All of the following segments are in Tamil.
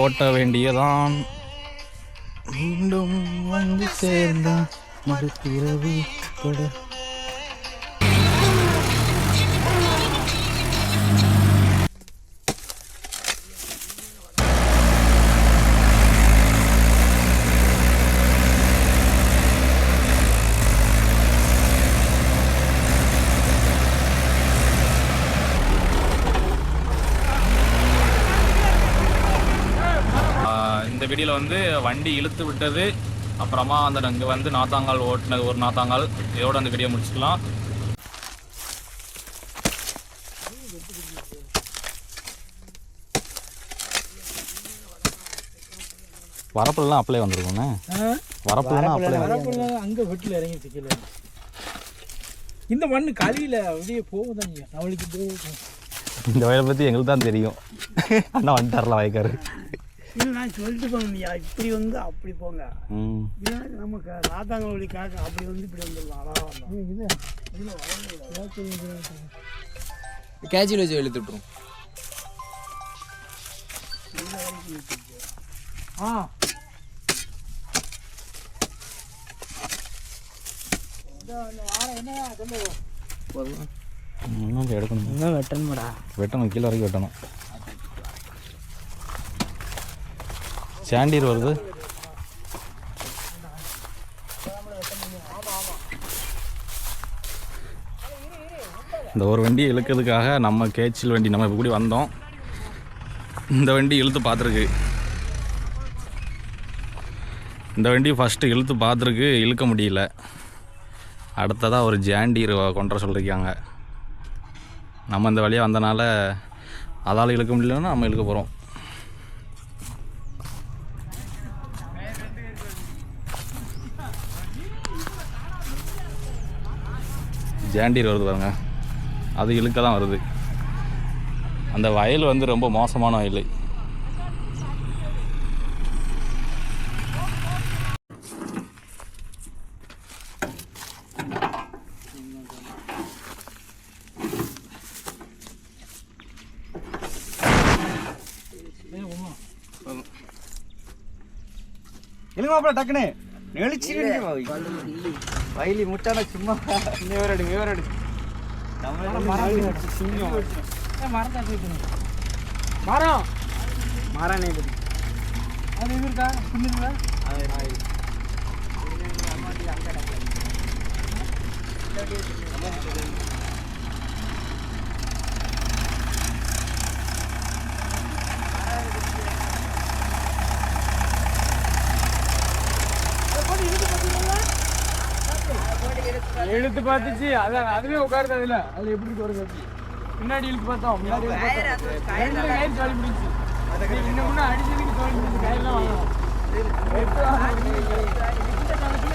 ஓட்ட வேண்டியதான் மீண்டும் வந்து சேர்ந்தான் மறுபிறவி கூட. இந்த வீடியோவில் வந்து வண்டி இழுத்து விட்டது, அப்புறமா அந்த இங்கே வந்து நாத்தாங்கால் ஓட்டினது ஒரு நாத்தாங்கால், இதோட அந்த வீடியோ முடிச்சுக்கலாம். வரப்புலாம் அப்ளை வந்துருக்குண்ணே. வரப்புலாம் அங்கே வீட்டில் இறங்கி சிக்கல. இந்த மண் காலியில் அப்படியே போகுதாங்க அவளுக்கு. இந்த வயலை பற்றி எங்களுக்கு தான் தெரியும். அண்ணா வந்துட்டார்ல வயக்காரு. இல்லை நான் சொல்லிட்டு போங்கய்யா, இப்படி வந்து அப்படி போங்க. நமக்கு நாத்தாங்க வழிக்காக அப்படி வந்து இப்படி வந்துடலாம். கேஜியில் வச்சு எழுத்துட்டுரும். எடுக்கணும், வெட்டணும், கீழே வரைக்கும் வெட்டணும். சாண்டீர் வருது. இந்த ஒரு வண்டி இழுக்கிறதுக்காக நம்ம கேச்சில் வண்டி நம்ம இப்போ கூடி வந்தோம். இந்த வண்டி இழுத்து பார்த்துருக்கு. இந்த வண்டி ஃபஸ்ட்டு இழுத்து பார்த்துருக்கு, இழுக்க முடியல. அடுத்ததாக ஒரு ஜாண்டீர் கொண்டு சொல்லியிருக்காங்க. நம்ம இந்த வழியாக வந்தனால அதால் இழுக்க முடியலன்னா நம்ம இழுக்க போகிறோம். ஜாண்டீர் வருது பாருங்க, அது இழுக்க தான் வருது. அந்த வயல் வந்து ரொம்ப மோசமான வயல். இழுங்கப்பா டக்குனு நெளிச்சு வயலி முட்டான சும்மா விவரடு மரம் மரம் அது இது இருக்கா புண்ணுங்களா? இழுத்து பார்த்துச்சு, அதான் அதுவே உட்காருது. அதில் எப்படி வருது பின்னாடி இழுத்து பார்த்தோம், முன்னாடி கயிறு தோழி பிடிச்சி இன்னும் முன்னே அடிச்சதுக்கு தோழி பிடிச்சி கயிறுலாம் வாங்கலாம். பின்னாடி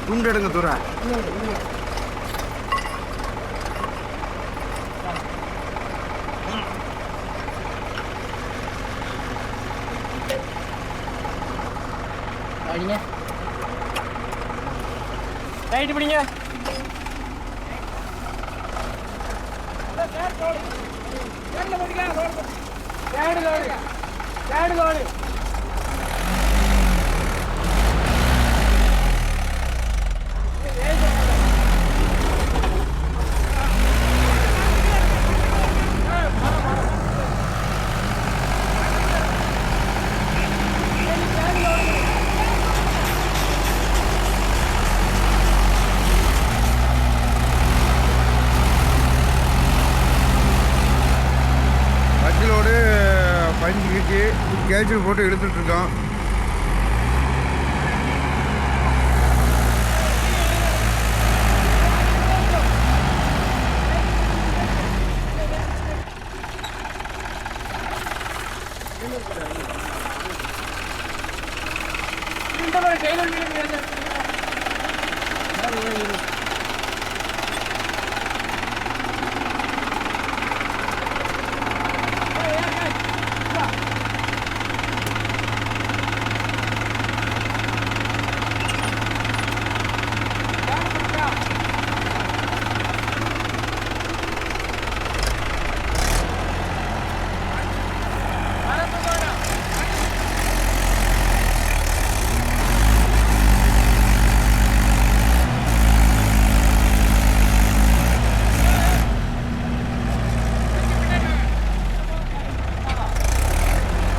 துண்டு எடுங்க தூரா. ரைட்டு பிடிங்க. வண்டிலோடு பஞ்சுக்கு கேஜில் போட்டு எடுத்துட்ருக்கோம்.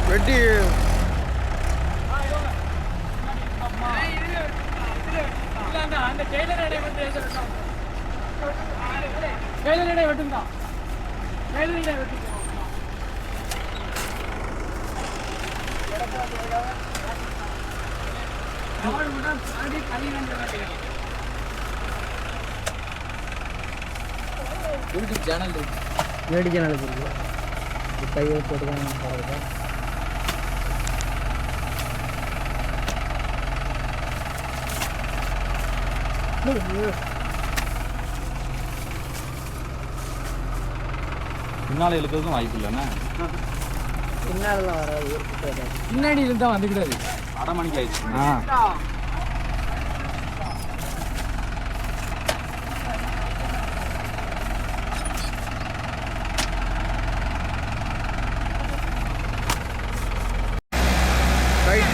வெட்டி அந்த டெய்லர் இடை வந்து டெய்லர் இடை வெட்டுந்தான் டெய்லர் இடை வெட்டு யூடியூப் சேனல் இருக்கு. வேடி சேனல் இருக்கு. கையை போட்டுதான் பாருங்க. பின்னால் இழுக்கிறதுக்கும் வாய்ப்பு இல்லைண்ணே. பின்னாலலாம் வராது. பின்னாடி இருந்தால் வந்துக்கிடாது. அரை மணிக்கு ஆயிடுச்சு. ரைட்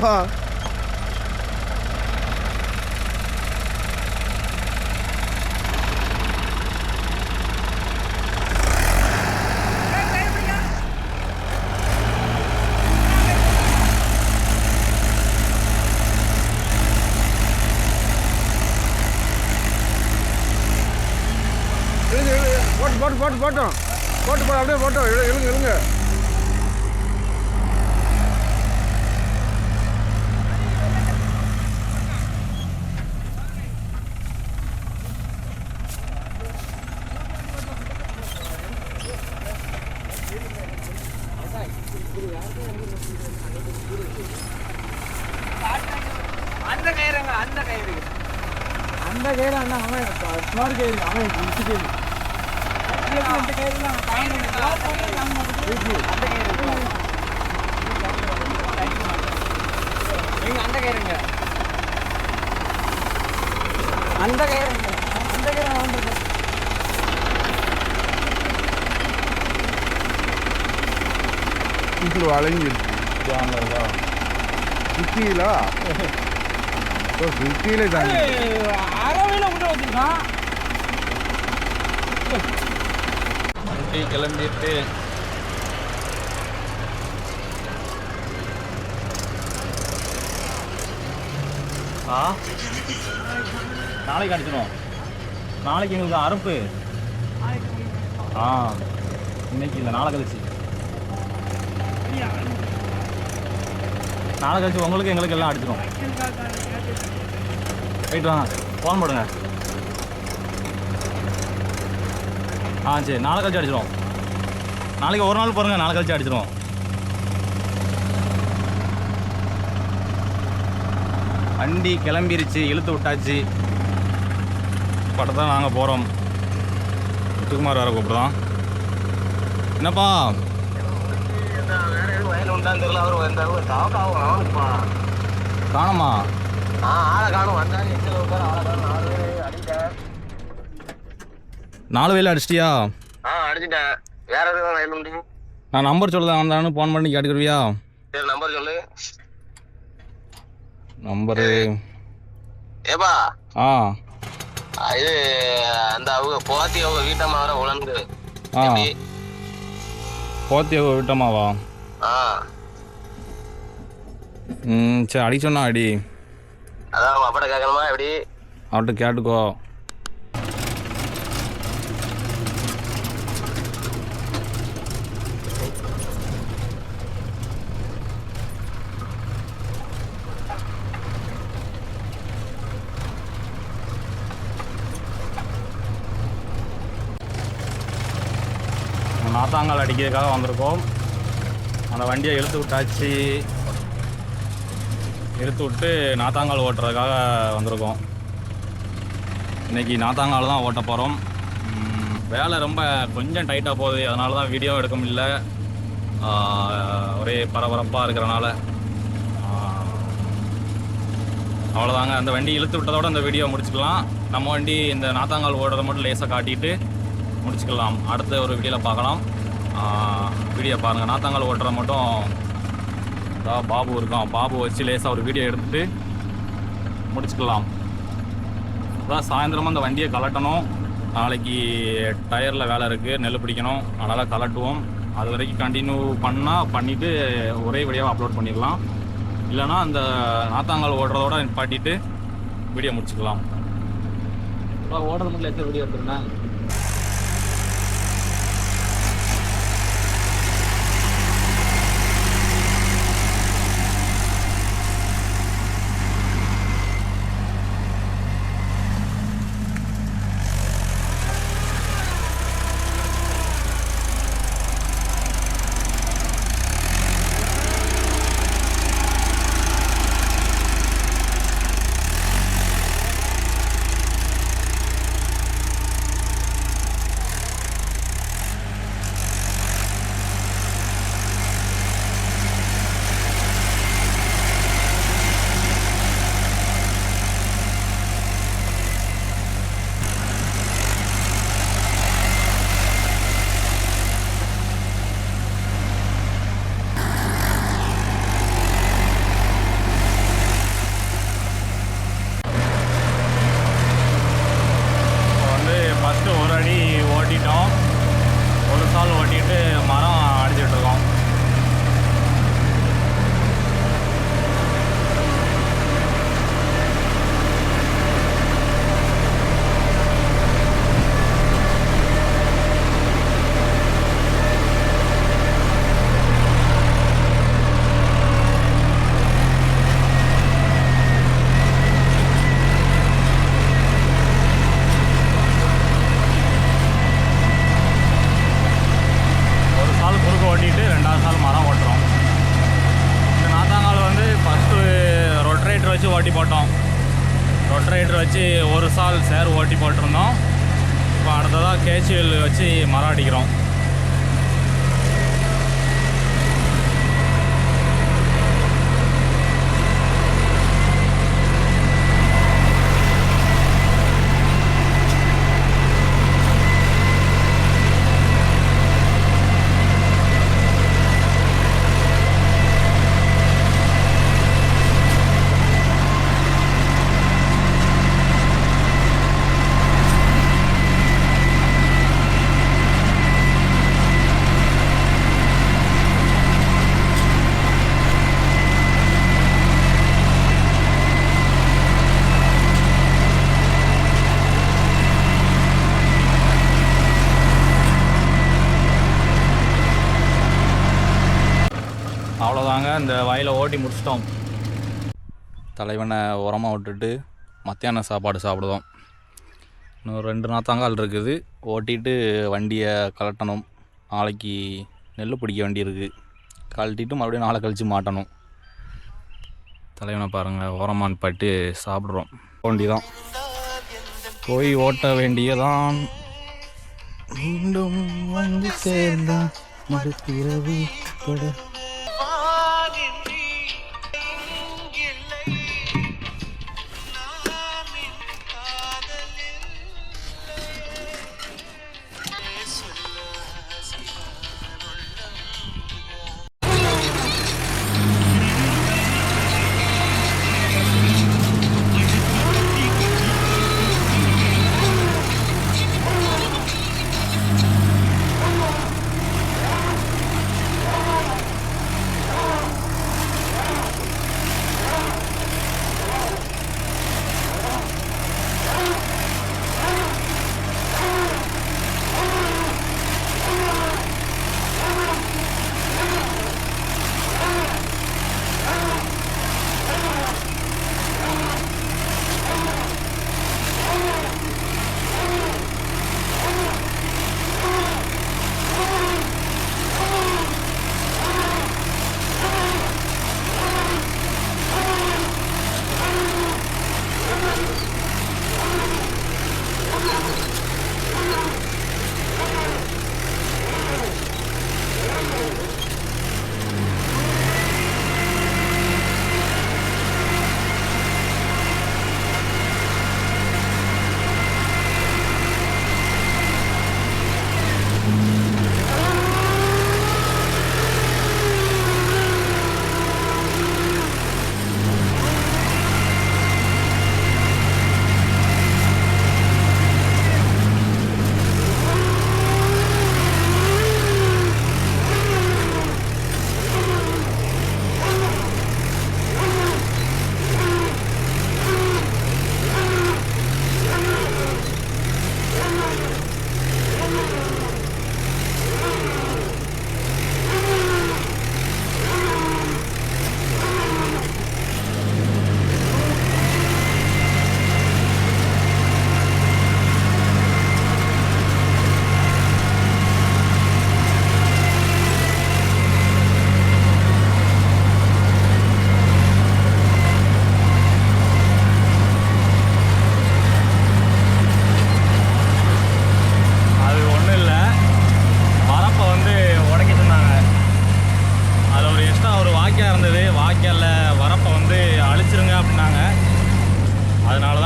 வா போட்டோம் அப்படியே போட்டோம் எழுங்க அந்த கயிறுங்க அந்த கயிறு அண்ணா அவன் ஸ்மார்ட் கயிறு அவன் இச்சு கயிறு அந்த கயிறுலாம் அந்த கயிறுங்க அந்த கயிறுங்க அந்த கயிறு வந்து இது வளைஞ்சிருக்கு சுத்தியில சுத்தியில தாங்க அறவையில் விட்டு வச்சுருக்கான் கிளம்பிட்டு நாளைக்கு அடிச்சிடும். நாளைக்கு எங்களுக்கு அறுப்பு. இன்னைக்கு இல்லை, நாளை கழிச்சு. நாளை கழிச்சு உங்களுக்கு எங்களுக்கு எல்லாம் அடிச்சிடும். போயிட்டு வாங்க, ஃபோன் போடுங்க. சரி, நாளை கழிச்சு அடிச்சிடுவோம். நாளைக்கு ஒரு நாள் பாருங்கள், நாளை கழிச்சு அடிச்சிடுவோம். வண்டி கிளம்பிருச்சு, இழுத்து விட்டாச்சு. பட்டத்தான் நாங்கள் போகிறோம். முத்துக்குமார் வேறு கூப்பிடுறோம். என்னப்பா காணுமா? நாலு வயலில் அடிச்சிட்டியா? அடிச்சிட்டேன். வேற எதுவும் வயல் உண்டு? நான் நம்பர் சொல்லுதான் வந்தானு ஃபோன் பண்ணி கேட்டுக்கிறியா? சரி, நம்பர் சொல்லு. நம்பரு ஏப்பா இது அந்த அவங்க போத்தி அவங்க வீட்டம்மா வர உழந்து. போத்தி அவங்க வீட்டம்மாவா? சரி, அடி சொன்னா அடி. அதான் அவங்க அப்பாட்ட கேட்கணுமா எப்படி? அவர்கிட்ட கேட்டுக்கோ. நாத்தாங்கால் அடிக்கிறதுக்காக வந்திருக்கோம். அந்த வண்டியை இழுத்து விட்டாச்சு. இழுத்து விட்டு நாத்தாங்கால் ஓட்டுறதுக்காக வந்திருக்கோம். இன்றைக்கி நாத்தாங்கால் தான் ஓட்ட போகிறோம். வேலை ரொம்ப கொஞ்சம் டைட்டாக போகுது, அதனால தான் வீடியோ எடுக்க முடியல. ஒரே பரபரப்பாக இருக்கிறனால அவ்வளோதாங்க. அந்த வண்டி இழுத்து விட்டதோடு அந்த வீடியோ முடிச்சுக்கலாம். நம்ம வண்டி இந்த நாத்தாங்கால் ஓடுறதை மட்டும் லேசாக காட்டிட்டு முடிச்சுக்கலாம். அடுத்த ஒரு வீடியோவில் பார்க்கலாம். வீடியோ பாருங்கள். நாத்தாங்கால் ஓட்டுறத மட்டும் பாபு இருக்கான், பாபு வச்சு லேசாக ஒரு வீடியோ எடுத்துகிட்டு முடிச்சுக்கலாம். அதான் சாயந்தரமாக அந்த வண்டியை கலட்டணும். நாளைக்கு டயரில் வேலை இருக்குது, நெல் பிடிக்கணும், அதனால் கலட்டுவோம். அது வரைக்கும் கண்டினியூ பண்ணிவிட்டு ஒரே வீடியோவை அப்லோட் பண்ணிடலாம். இல்லைனா அந்த நாத்தாங்கால் ஓடுறதோட நிப்பாட்டிட்டு வீடியோ முடிச்சுக்கலாம். ஓடுறது மட்டும் எத்தனை வீடியோ எடுத்துருந்தா? ஓட்டி போட்டோம். ரொட்டரேட்டர் வச்சு ஒரு சால் சேர் ஓட்டி போட்டிருந்தோம். இப்போ அடுத்ததாக கேச்சுவல் வச்சு மரம் அடிக்கிறோம். அவ்வளோதாங்க, இந்த வயலை ஓட்டி முடிச்சிட்டோம். தலைவனை உரமாக விட்டுட்டு மத்தியான சாப்பாடு சாப்பிடுவோம். இன்னும் 2 நாத்தாங்கால் இருக்குது, ஓட்டிட்டு வண்டியை கலட்டணும். நாளைக்கு நெல் பிடிக்க வேண்டி இருக்குது, கழட்டிட்டு மறுபடியும் நாளை கழித்து மாட்டணும். தலைவனை பாருங்கள், ஓரமான் பாட்டு சாப்பிட்றோம். வண்டிதான் போய் ஓட்ட வேண்டியதான். மீண்டும் வந்து சேர்ந்தா மறுபிறவி தொட.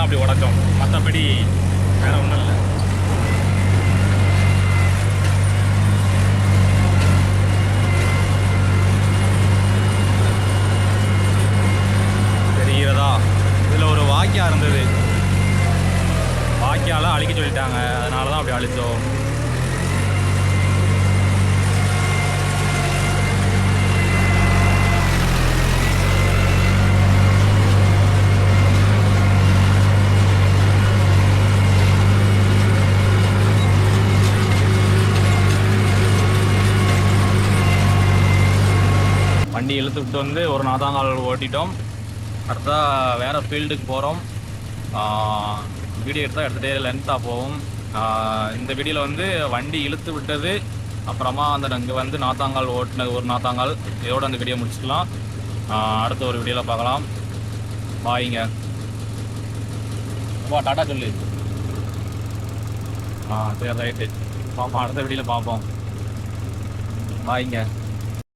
அப்படி உடைச்சோம், மற்றபடி வேறு ஒன்றும் இல்லை. தெரிகிறதா, இதில் ஒரு வாக்கியா இருந்தது, வாக்கியால் அழிக்க சொல்லிட்டாங்க, அதனால தான் அப்படி அழித்தோம். வண்டி இழுத்துக்கிட்டு வந்து ஒரு நாதாங்கால் ஓட்டிட்டோம். அடுத்தா வேறு ஃபீல்டுக்கு போகிறோம். வீடியோ எடுத்துகிட்டே லென்த்தாக போகும். இந்த வீடியோவில் வந்து வண்டி இழுத்து விட்டது, அப்புறமா அந்த இங்கே வந்து நாத்தாங்கால் ஓட்டினது ஒரு நாத்தாங்கால், இதோடு அந்த வீடியோ முடிச்சுக்கலாம். அடுத்த ஒரு வீடியோவில் பார்க்கலாம். பாய்ங்க, டாட்டா சொல்லு. சரி, ரைட்டு, பார்ப்போம், அடுத்த வீடியோவில் பார்ப்போம். பாய்ங்க.